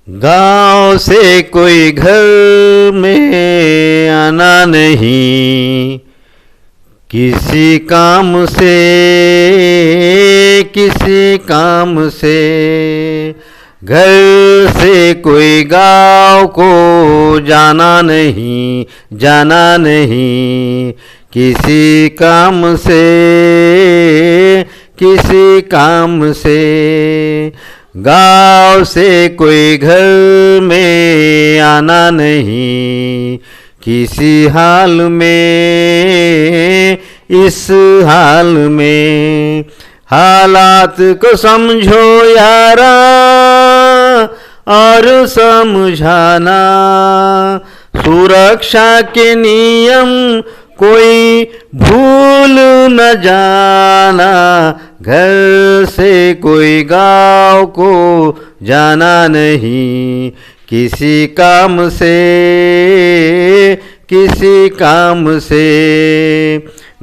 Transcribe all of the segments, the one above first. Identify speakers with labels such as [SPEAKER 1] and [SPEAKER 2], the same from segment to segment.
[SPEAKER 1] गांव से कोई घर में आना नहीं, किसी काम से किसी काम से। घर से कोई गांव को जाना नहीं, जाना नहीं, किसी काम से किसी काम से। गांव से कोई घर में आना नहीं, किसी हाल में इस हाल में। हालात को समझो यारा और समझाना, सुरक्षा के नियम कोई भूल न जाना। घर से कोई गांव को जाना नहीं, किसी काम से किसी काम से।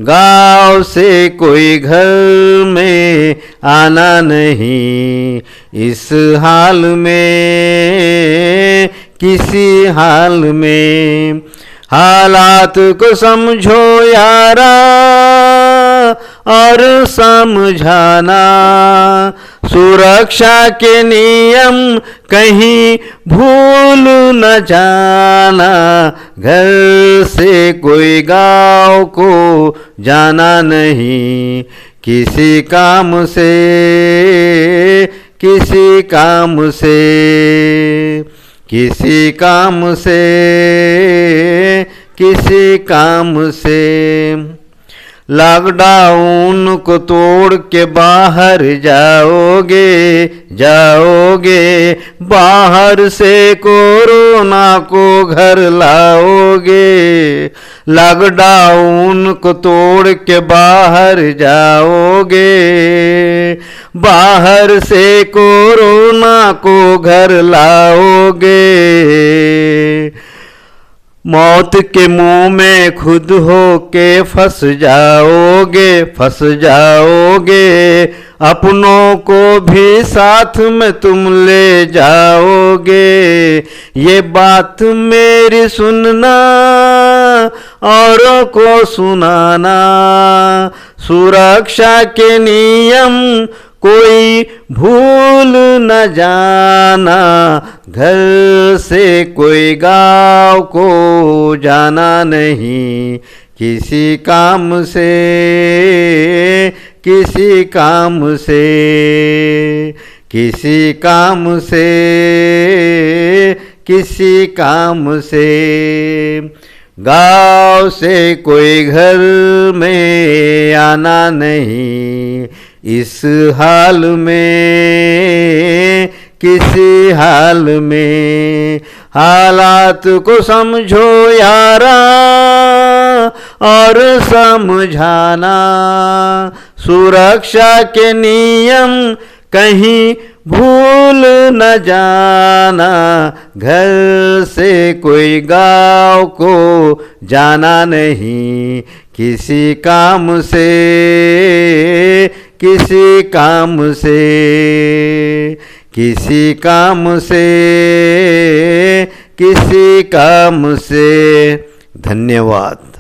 [SPEAKER 1] गांव से कोई घर में आना नहीं, इस हाल में किसी हाल में। हालात को समझो यारा और समझाना, सुरक्षा के नियम कहीं भूल न जाना। घर से कोई गांव को जाना नहीं, किसी काम से किसी काम से। किसी काम से किसी काम से। लॉकडाउन को तोड़ के बाहर जाओगे जाओगे, बाहर से कोरोना को घर लाओगे। लॉकडाउन को तोड़ के बाहर जाओगे, बाहर से कोरोना को घर लाओगे। मौत के मुंह में खुद हो के फंस जाओगे फंस जाओगे, अपनों को भी साथ में तुम ले जाओगे। ये बात मेरी सुनना, औरों को सुनाना, सुरक्षा के नियम कोई भूल न जाना। घर से कोई गांव को जाना नहीं, किसी काम से किसी काम से। किसी काम से किसी काम से। गांव से कोई घर में आना नहीं, इस हाल में किसी हाल में। हालात को समझो यारा और समझाना, सुरक्षा के नियम कहीं भूल न जाना। घर से कोई गांव को जाना नहीं, किसी काम से किसी काम से। किसी काम से किसी काम से। धन्यवाद।